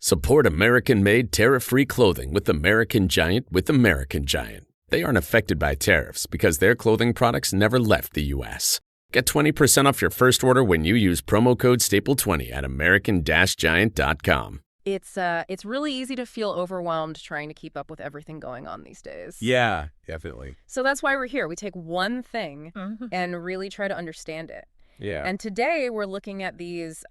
Support American-made tariff-free clothing with American Giant with American Giant. They aren't affected by tariffs because their clothing products never left the U.S. Get 20% off your first order when you use promo code STAPLE20 at american-giant.com. It's really easy to feel overwhelmed trying to keep up with everything going on these days. Yeah, definitely. So that's why we're here. We take one thing and really try to understand it. Yeah. And today we're looking at these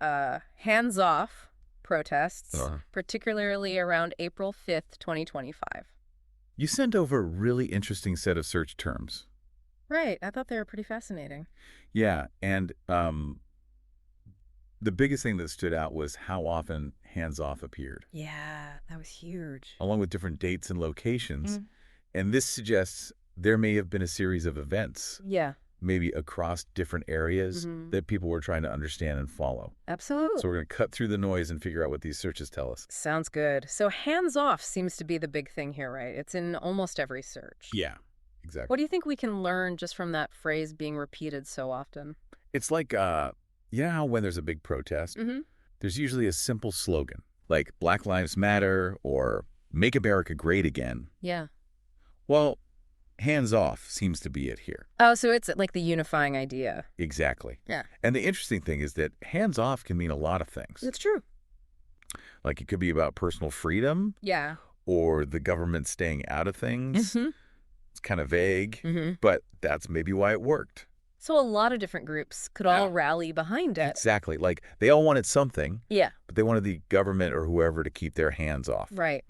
hands-off protests, particularly around April 5th, 2025. You sent over a really interesting set of search terms. Right. I thought they were pretty fascinating. Yeah, and the biggest thing that stood out was how often hands-off appeared. Yeah, that was huge. Along with different dates and locations. And this suggests there may have been a series of events. Yeah. Maybe across different areas that people were trying to understand and follow. Absolutely. So we're going to cut through the noise and figure out what these searches tell us. Sounds good. So hands-off seems to be the big thing here, right? It's in almost every search. Yeah, exactly. What do you think we can learn just from that phrase being repeated so often? It's like, you know how when there's a big protest, there's usually a simple slogan, like Black Lives Matter or Make America Great Again. Yeah. Well, hands off seems to be it here. Oh, so it's like the unifying idea. Exactly. Yeah. And the interesting thing is that hands off can mean a lot of things. That's true. Like it could be about personal freedom. Yeah. Or the government staying out of things. It's kind of vague, but that's maybe why it worked. So a lot of different groups could all rally behind it. Exactly. Like they all wanted something. Yeah. But they wanted the government or whoever to keep their hands off. Right.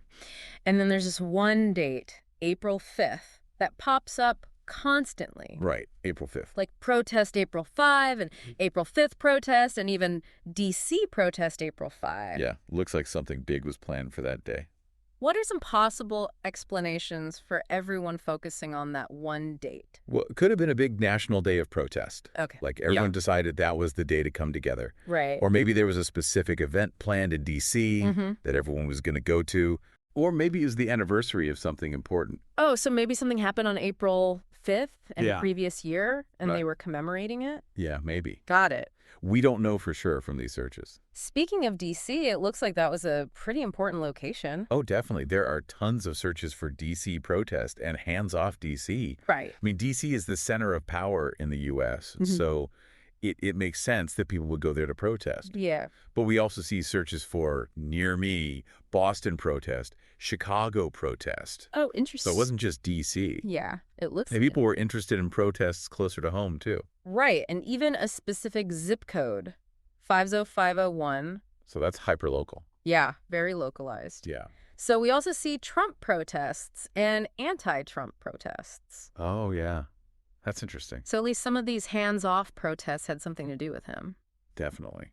And then there's this one date, April 5th, that pops up constantly. Right. April 5th. Like protest April 5 and April 5th protest and even D.C. protest April 5. Yeah. Looks like something big was planned for that day. What are some possible explanations for everyone focusing on that one date? Well, it could have been a big national day of protest. Okay. Like everyone decided that was the day to come together. Right. Or maybe there was a specific event planned in D.C. that everyone was going to go to. Or maybe it was the anniversary of something important. Oh, so maybe something happened on April 5th in the previous year and Right. they were commemorating it? Yeah, maybe. Got it. We don't know for sure from these searches. Speaking of D.C., it looks like that was a pretty important location. Oh, definitely. There are tons of searches for D.C. protest and hands-off D.C. Right. I mean, D.C. is the center of power in the U.S., so it makes sense that people would go there to protest. Yeah. But we also see searches for near me, Boston protest, Chicago protest. Oh, interesting. So it wasn't just D.C. Yeah, it looks And people were interested in protests closer to home, too. Right, and even a specific zip code, 50501. So that's hyperlocal. Yeah, very localized. Yeah. So we also see Trump protests and anti-Trump protests. Oh, yeah. That's interesting. So at least some of these hands-off protests had something to do with him. Definitely.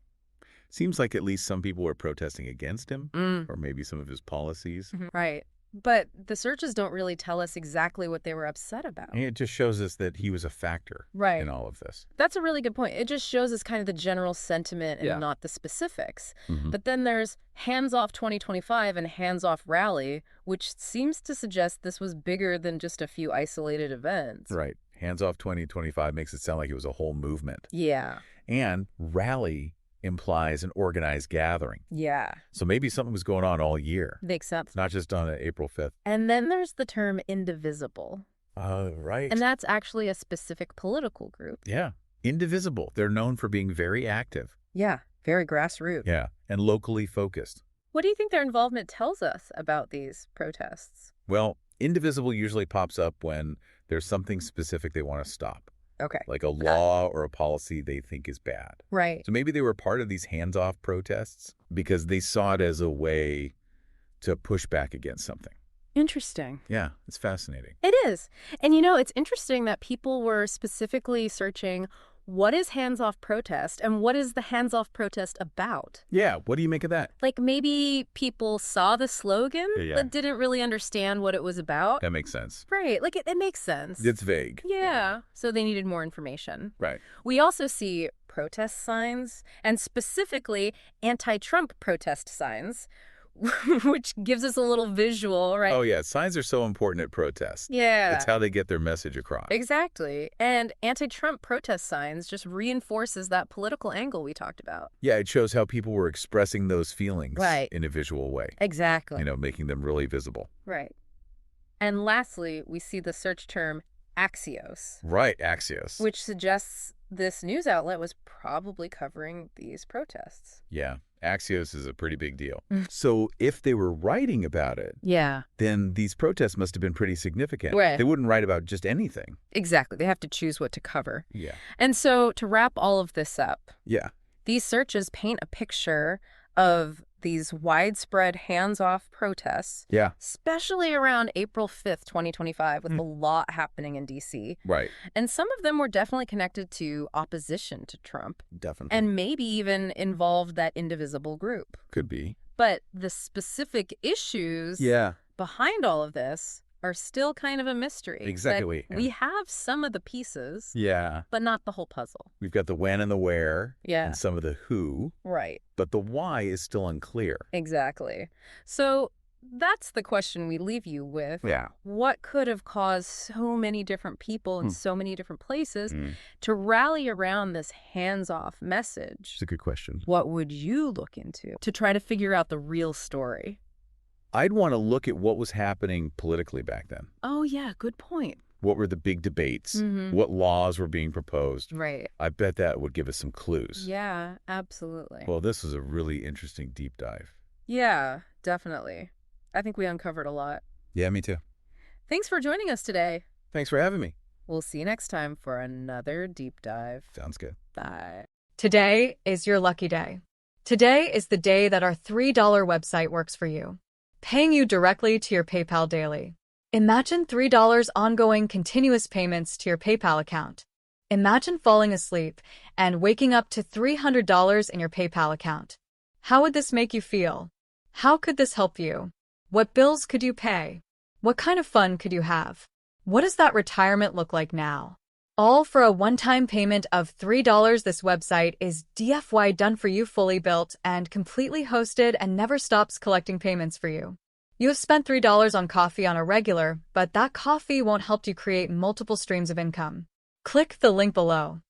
Seems like at least some people were protesting against him, or maybe some of his policies. Right. But the searches don't really tell us exactly what they were upset about. And it just shows us that he was a factor Right. in all of this. That's a really good point. It just shows us kind of the general sentiment and not the specifics. But then there's hands-off 2025 and hands-off rally, which seems to suggest this was bigger than just a few isolated events. Right. Hands off 2025 makes it sound like it was a whole movement. Yeah. And rally implies an organized gathering. Yeah. So maybe something was going on all year. Makes sense. Not just on April 5th. And then there's the term indivisible. Right. And that's actually a specific political group. Yeah. Indivisible. They're known for being very active. Yeah. Very grassroots. Yeah. And locally focused. What do you think their involvement tells us about these protests? Well, indivisible usually pops up when there's something specific they want to stop. Okay. Like a law or a policy they think is bad. Right. So maybe they were part of these hands-off protests because they saw it as a way to push back against something. Interesting. Yeah, it's fascinating. It is. And it's interesting that people were specifically searching what is hands-off protest and what is the hands-off protest about? Yeah, what do you make of that? Like maybe people saw the slogan but didn't really understand what it was about. That makes sense. Right. Like it makes sense. It's vague. Yeah. So they needed more information. Right. We also see protest signs and specifically anti-Trump protest signs, which gives us a little visual, right? Oh, yeah. Signs are so important at protests. Yeah. It's how they get their message across. Exactly. And anti-Trump protest signs just reinforces that political angle we talked about. Yeah, it shows how people were expressing those feelings Right. in a visual way. Exactly. Making them really visible. Right. And lastly, we see the search term Axios. Right, Axios. Which suggests this news outlet was probably covering these protests. Yeah, Axios is a pretty big deal. So if they were writing about it, then these protests must have been pretty significant. Right. They wouldn't write about just anything. Exactly. They have to choose what to cover. Yeah. And so to wrap all of this up, these searches paint a picture of these widespread hands-off protests, especially around April 5th, 2025, with a lot happening in D.C. Right. And some of them were definitely connected to opposition to Trump. Definitely. And maybe even involved that indivisible group. Could be. But the specific issues behind all of this are still kind of a mystery. Exactly. We have some of the pieces, but not the whole puzzle. We've got the when and the where, and some of the who. Right. But the why is still unclear. Exactly. So that's the question we leave you with. What could have caused so many different people in so many different places to rally around this hands-off message? It's a good question. What would you look into to try to figure out the real story? I'd want to look at what was happening politically back then. Oh, yeah, good point. What were the big debates? What laws were being proposed? Right. I bet that would give us some clues. Yeah, absolutely. Well, this was a really interesting deep dive. Yeah, definitely. I think we uncovered a lot. Yeah, me too. Thanks for joining us today. Thanks for having me. We'll see you next time for another deep dive. Sounds good. Bye. Today is your lucky day. Today is the day that our $3 website works for you, paying you directly to your PayPal daily. Imagine $3 ongoing continuous payments to your PayPal account. Imagine falling asleep and waking up to $300 in your PayPal account. How would this make you feel? How could this help you? What bills could you pay? What kind of fun could you have? What does that retirement look like now? All for a one-time payment of $3. This website is DFY done for you, fully built and completely hosted, and never stops collecting payments for you. You have spent $3 on coffee on a regular, but that coffee won't help you create multiple streams of income. Click the link below.